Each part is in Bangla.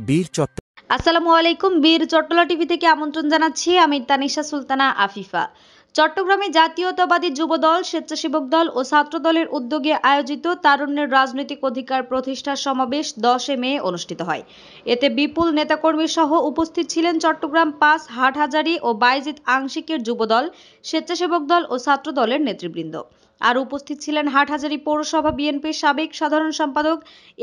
বীর চট্ট আসসালামু আলাইকুম। বীর চট্টলা টিভি থেকে আমন্ত্রণ জানাচ্ছি। আমি তানিশা সুলতানা আফিফা। চট্টগ্রামে জাতীয়তাবাদী যুবদল, স্বেচ্ছাসেবক দল ও ছাত্র দলের উদ্যোগে আয়োজিত তারুণ্যের রাজনৈতিক অধিকার প্রতিষ্ঠার সমাবেশ 10 মে অনুষ্ঠিত হয়। এতে বিপুল নেতাকর্মী সহ উপস্থিত ছিলেন চট্টগ্রাম 5, হাটহাজারী ও বায়েজিদ আংশিকের যুবদল, স্বেচ্ছাসেবক দল ও ছাত্র দলের নেতৃবৃন্দ। আর উপস্থিত ছিলেন হাটহাজারী পৌরসভা বিএনপির সাবেক সাধারণ সম্পাদক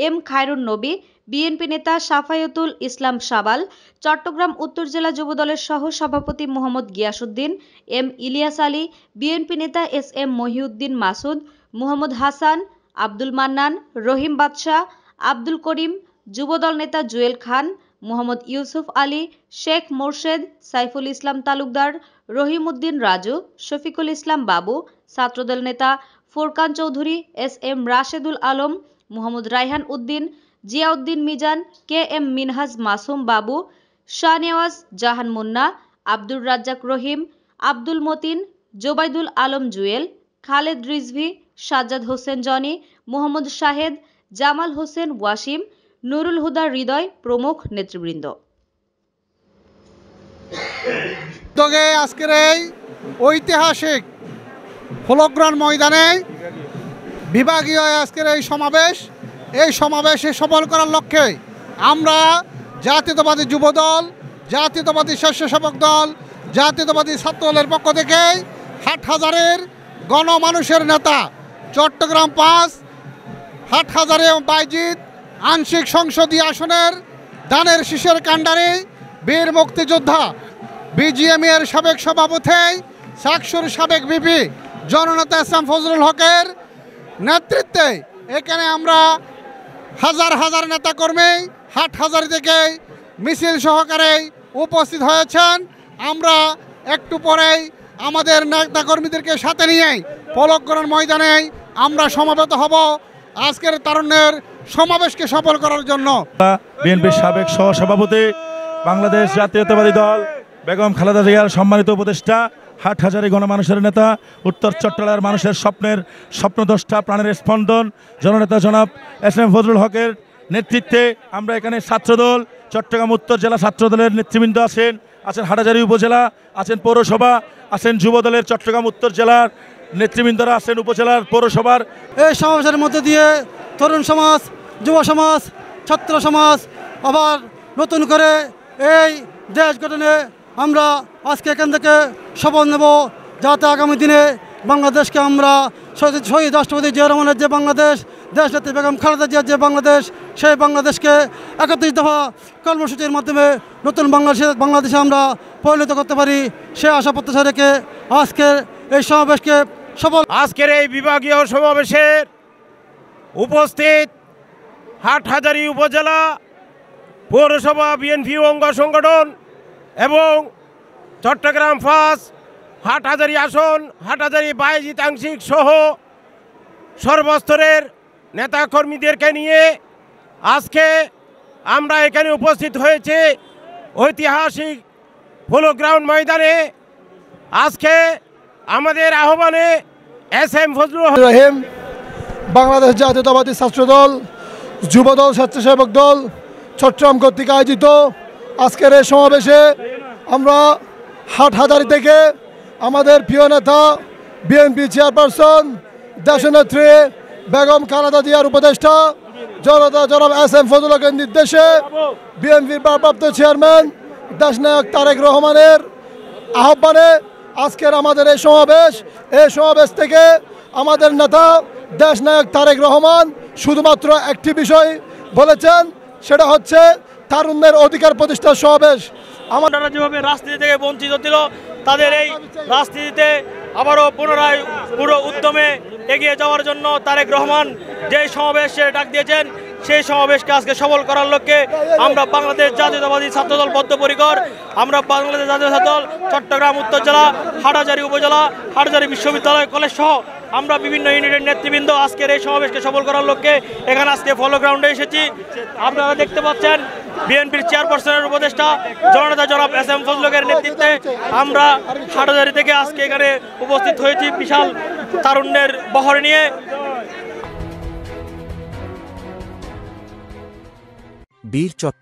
এম খায়রুন নবী, বিএনপি নেতা সাফায়েতুল ইসলাম সাবাল, চট্টগ্রাম উত্তর জেলা যুবদলের সহ সভাপতি মোহাম্মদ গিয়াসউদ্দিন, এম ইলিয়াস আলী, বিএনপি নেতা এস এম মহিউদ্দিন মাসুদ, মোহাম্মদ হাসান, আব্দুল মান্নান, রহিম বাদশাহ, আব্দুল করিম, যুবদল নেতা জুয়েল খান, মোহাম্মদ ইউসুফ আলী, শেখ মোরশেদ, সাইফুল ইসলাম তালুকদার, রহিম উদ্দিন রাজু, শফিকুল ইসলাম বাবু, ছাত্রদল নেতা Furkan Chowdhury, S M Rashedul Alam, Mohammad Raihan Uddin, Ziauddin Mizan, K M Minhaj Masum Babu, Shahnewaz Jahan Munna, Abdur Razzak Rahim, Abdul Matin, Jobaidul Alam Jewel, Khaled Rizvi, Sajjad Hossain Jony, Mohammad Shahed, Jamal Hossain Wasim, Nurul Huda Hridoy প্রমুখ নেতৃবৃন্দ। আজকের এই ঐতিহাসিক ফলগ্রাউন্ড ময়দানে বিভাগীয় আজকের এই সমাবেশে সফল করার লক্ষ্যে আমরা জাতীয়তাবাদী যুবদল, জাতীয়তাবাদী স্বেচ্ছাসেবক দল, জাতীয়তাবাদী ছাত্র দলের পক্ষ থেকে হাটহাজারের গণমানুষের নেতা, চট্টগ্রাম 5, হাটহাজারী এবং বায়েজিদ আংশিক সংসদীয় আসনের ধানের শীষের কাণ্ডারি বীর মুক্তিযোদ্ধা, বিজিএমইএর সাবেক সভাপতি, চাকসুর সাবেক ভিপি জননেতা এস এম ফজলুল হকের নেতৃত্বে এখানে আমরা হাজার হাজার নেতাকর্মী হাটহাজারী থেকে মিছিল সহকারে উপস্থিত হয়েছেন। আমরা একটু পরেই আমাদের নেতাকর্মীদেরকে সাথে নিয়ে ফলগ্রাউন্ড ময়দানে আমরা সমবেত হব আজকের তারুণ্যের সমাবেশকে সফল করার জন্য। বিএনপির সাবেক সহসভাপতি, বাংলাদেশ জাতীয়তাবাদী দল বেগম খালেদা জিয়ার সম্মানিত উপদেষ্টা, হাটহাজারী গণমানুষের নেতা, উত্তর চট্টগ্রামের মানুষের স্বপ্নদ্রষ্টা, প্রাণের স্পন্দন জননেতা জনাব এস এম ফজলুল হকের নেতৃত্বে আমরা এখানে ছাত্রদল, চট্টগ্রাম উত্তর জেলা ছাত্রদলের নেতৃবৃন্দ আছেন হাটহাজারী উপজেলা, আছেন পৌরসভা, আছেন যুবদলের চট্টগ্রাম উত্তর জেলার নেতৃবৃন্দরা, আছেন উপজেলার পৌরসভার। এই সমাবেশের মধ্যে দিয়ে তরুণ সমাজ, যুব সমাজ, ছাত্র সমাজ আবার নতুন করে এই দেশ গঠনে আমরা আজকে এখান থেকে শপথ নেব, যাতে আগামী দিনে বাংলাদেশকে আমরা শহীদ রাষ্ট্রপতি জিয়া রহমানের যে বাংলাদেশ, দেশনেত্রী বেগম খালেদা জিয়ার যে বাংলাদেশ, সেই বাংলাদেশকে 31 দফা কর্মসূচির মাধ্যমে নতুন বাংলাদেশে আমরা পরিণত করতে পারি, সে আশা প্রত্যাশা রেখে আজকের এই সমাবেশকে সফল। আজকের এই বিভাগীয় সমাবেশের উপস্থিত হাটহাজারী উপজেলা পৌরসভা বিএনপি অঙ্গ সংগঠন এবং চট্টগ্রাম 5, হাটহাজারী আসন, হাটহাজারী বায়েজিদ আংশিক সহ সর্বস্তরের নেতাকর্মীদেরকে নিয়ে আজকে আমরা এখানে উপস্থিত হয়েছে ঐতিহাসিক ফলগ্রাউন্ড ময়দানে। আজকে আমাদের আহ্বানে এস এম ফজলুল রহিম, বাংলাদেশ জাতীয়তাবাদী ছাত্র দল, যুবদল, স্বেচ্ছাসেবক দল চট্টগ্রাম কর্তৃক আয়োজিত আজকের এই সমাবেশে আমরা হাটহাজারী থেকে আমাদের প্রিয় নেতা, বিএনপি চেয়ারপারসন, দেশনেত্রী বেগম খালেদা জিয়ার উপদেষ্টা জনতা জনাব এস এম ফজলুল হকের নির্দেশে বিএনপির ভারপ্রাপ্ত চেয়ারম্যান দেশনায়ক তারেক রহমানের আহ্বানে আজকের আমাদের এই সমাবেশ থেকে আমাদের নেতা দেশনায়ক তারেক রহমান শুধুমাত্র একটি বিষয় বলেছেন, সেটা হচ্ছে তারুণ্যের অধিকার প্রতিষ্ঠার সমাবেশ। আমরা যেভাবে রাজনীতি থেকে বঞ্চিত ছিল, তাদের এই রাজনীতিতে আবারও পুনরায় পুরো উদ্যমে এগিয়ে যাওয়ার জন্য তারেক রহমান যে সমাবেশে ডাক দিয়েছেন, সেই সমাবেশকে আজকে সফল করার লক্ষ্যে আমরা বাংলাদেশ জাতীয়তাবাদী ছাত্রদল বদ্ধপরিকর। আমরা বাংলাদেশ জাতীয় ছাত্রদল চট্টগ্রাম উত্তর জেলা, হাটহাজারী উপজেলা, হাটহাজারী বিশ্ববিদ্যালয় কলেজ সহ আমরা বিভিন্ন ইউনিটের নেতৃবৃন্দ আজকের এই সমাবেশকে সফল করার লক্ষ্যে এখানে আজকে ফলগ্রাউন্ডে এসেছি। আপনারা দেখতে পাচ্ছেন বিএনপির চেয়ারপারসনের উপদেষ্টা জননেতা জনাব এস এম ফজলুল হকের নেতৃত্বে আমরা হাটহাজারী থেকে আজকে এখানে উপস্থিত হয়েছি বিশাল তারুণ্যের বহর নিয়ে। বীর চট্ট